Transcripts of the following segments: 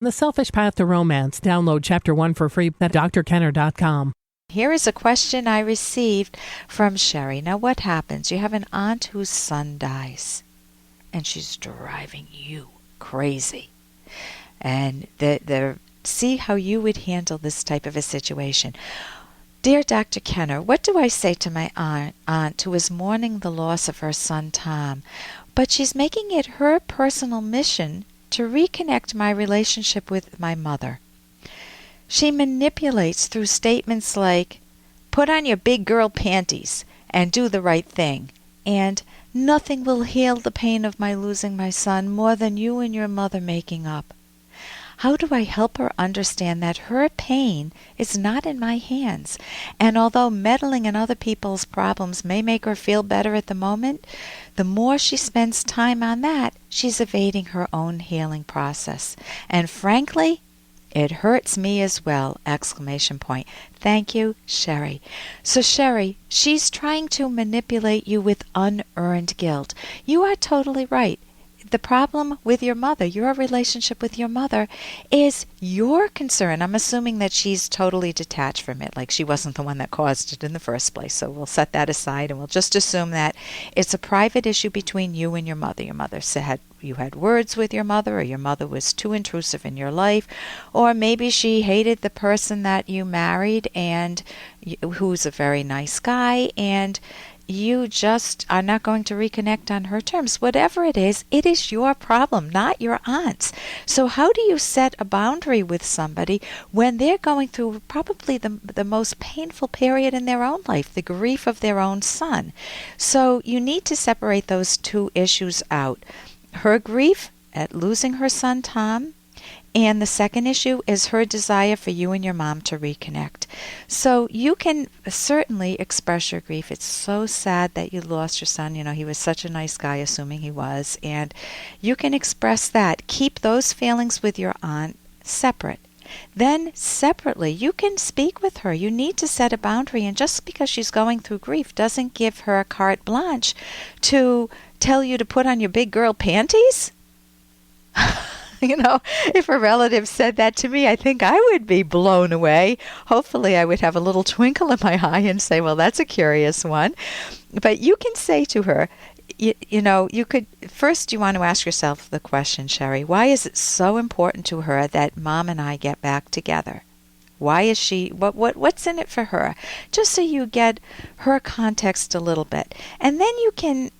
The Selfish Path to Romance. Download Chapter 1 for free at drkenner.com. Here is a question I received from Sherry. Now, what happens? You have an aunt whose son dies, and she's driving you crazy. And see how you would handle this type of a situation. Dear Dr. Kenner, what do I say to my aunt who is mourning the loss of her son Tom, but she's making it her personal mission to reconnect my relationship with my mother? She manipulates through statements like, "Put on your big girl panties and do the right thing," and "Nothing will heal the pain of my losing my son more than you and your mother making up." How do I help her understand that her pain is not in my hands? And although meddling in other people's problems may make her feel better at the moment, the more she spends time on that, she's evading her own healing process. And frankly, it hurts me as well! ! Thank you, Sherry. So Sherry, she's trying to manipulate you with unearned guilt. You are totally right. The problem with your mother, your relationship with your mother, is your concern. I'm assuming that she's totally detached from it, like she wasn't the one that caused it in the first place. So we'll set that aside and we'll just assume that it's a private issue between you and your mother. Your mother said you had words with your mother, or your mother was too intrusive in your life, or maybe she hated the person that you married and who's a very nice guy, and you just are not going to reconnect on her terms. Whatever it is your problem, not your aunt's. So how do you set a boundary with somebody when they're going through probably the most painful period in their own life, the grief of their own son? So you need to separate those two issues out. Her grief at losing her son Tom, and the second issue is her desire for you and your mom to reconnect. So you can certainly express your grief. It's so sad that you lost your son. You know, he was such a nice guy, assuming he was. And you can express that. Keep those feelings with your aunt separate. Then separately, you can speak with her. You need to set a boundary. And just because she's going through grief doesn't give her a carte blanche to tell you to put on your big girl panties. You know, if a relative said that to me, I think I would be blown away. Hopefully, I would have a little twinkle in my eye and say, well, that's a curious one. But you can say to her, you know, you could, first you want to ask yourself the question, Sherry, why is it so important to her that Mom and I get back together? Why is she, what's in it for her? Just so you get her context a little bit. And then you can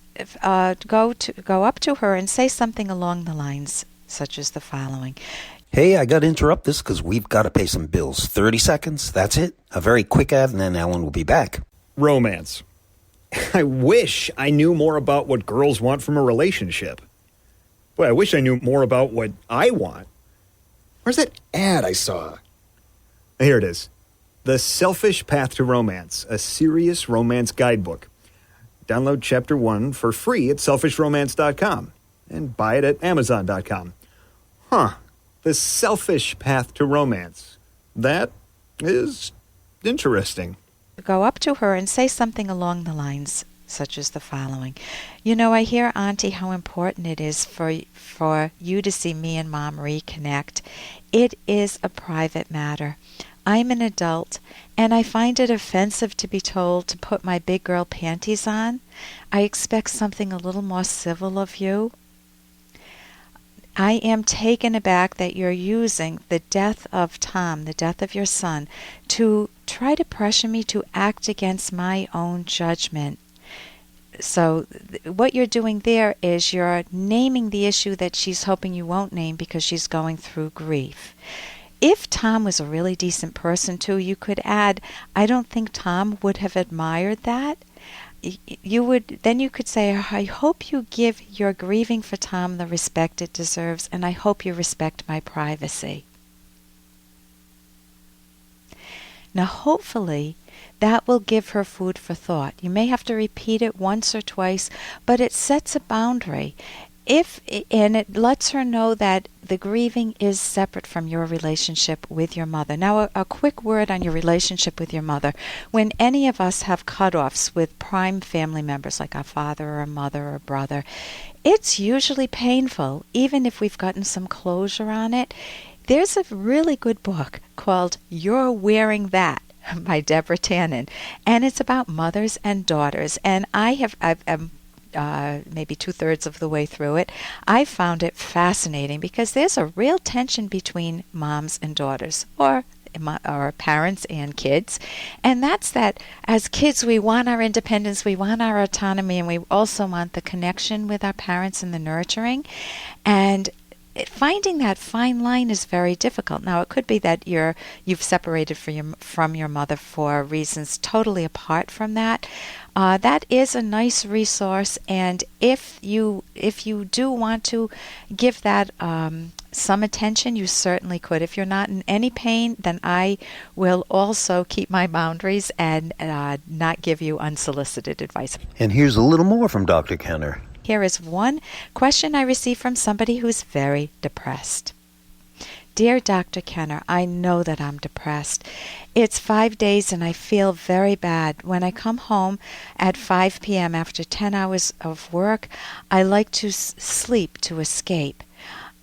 go up to her and say something along the lines such as the following. Hey, I got to interrupt this because we've got to pay some bills. 30 seconds, that's it. A very quick ad, and then Ellen will be back. Romance. I wish I knew more about what girls want from a relationship. Boy, I wish I knew more about what I want. Where's that ad I saw? Here it is. The Selfish Path to Romance, a serious romance guidebook. Download Chapter 1 for free at selfishromance.com and buy it at amazon.com. The Selfish Path to Romance. That is interesting. Go up to her and say something along the lines such as the following. You know, I hear, Auntie, how important it is for you to see me and Mom reconnect. It is a private matter. I'm an adult, and I find it offensive to be told to put my big girl panties on. I expect something a little more civil of you. I am taken aback that you're using the death of Tom, the death of your son, to try to pressure me to act against my own judgment. So what you're doing there is you're naming the issue that she's hoping you won't name because she's going through grief. If Tom was a really decent person too, you could add, I don't think Tom would have admired that. Then you could say, I hope you give your grieving for Tom the respect it deserves, and I hope you respect my privacy. Now, hopefully, that will give her food for thought. You may have to repeat it once or twice, but it sets a boundary. And it lets her know that the grieving is separate from your relationship with your mother. Now, a quick word on your relationship with your mother. When any of us have cutoffs with prime family members, like our father or a mother or a brother, it's usually painful, even if we've gotten some closure on it. There's a really good book called You're Wearing That by Deborah Tannen, and it's about mothers and daughters. And I'm maybe 2/3 of the way through it. I found it fascinating because there's a real tension between moms and daughters, or parents and kids. And that's that as kids, we want our independence, we want our autonomy, and we also want the connection with our parents and the nurturing. And finding that fine line is very difficult. Now, it could be that you've separated from your mother for reasons totally apart from that. That is a nice resource, and if you do want to give that some attention, you certainly could. If you're not in any pain, then I will also keep my boundaries and not give you unsolicited advice. And here's a little more from Dr. Kenner. Here is one question I received from somebody who's very depressed. Dear Dr. Kenner, I know that I'm depressed. It's 5 days and I feel very bad. When I come home at 5 p.m. after 10 hours of work, I like to sleep to escape.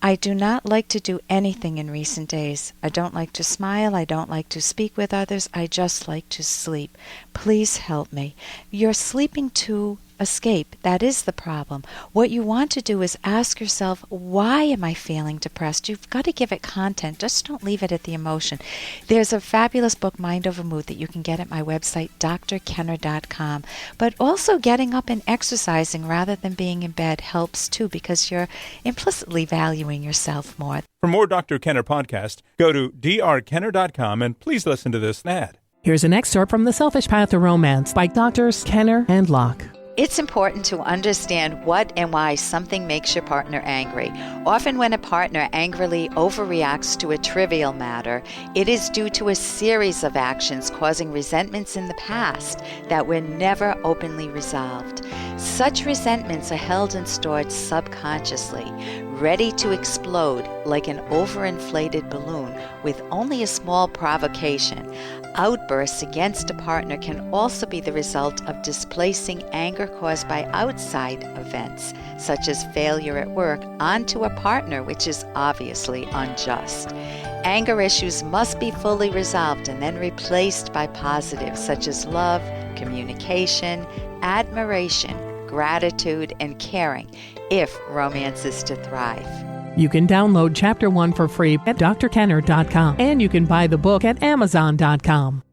I do not like to do anything in recent days. I don't like to smile. I don't like to speak with others. I just like to sleep. Please help me. You're sleeping to escape. That is the problem. What you want to do is ask yourself, why am I feeling depressed? You've got to give it content. Just don't leave it at the emotion. There's a fabulous book, Mind Over Mood, that you can get at my website, drkenner.com. But also getting up and exercising rather than being in bed helps too, because you're implicitly valuing yourself more. For more Dr. Kenner podcast, go to drkenner.com and please listen to this ad. Here's an excerpt from The Selfish Path to Romance by Drs. Kenner and Locke. It's important to understand what and why something makes your partner angry. Often when a partner angrily overreacts to a trivial matter, it is due to a series of actions causing resentments in the past that were never openly resolved. Such resentments are held and stored subconsciously, ready to explode like an overinflated balloon with only a small provocation. Outbursts against a partner can also be the result of displacing anger caused by outside events, such as failure at work, onto a partner, which is obviously unjust. Anger issues must be fully resolved and then replaced by positives such as love, communication, admiration, gratitude, and caring if romance is to thrive. You can download Chapter 1 for free at drkenner.com, and you can buy the book at amazon.com.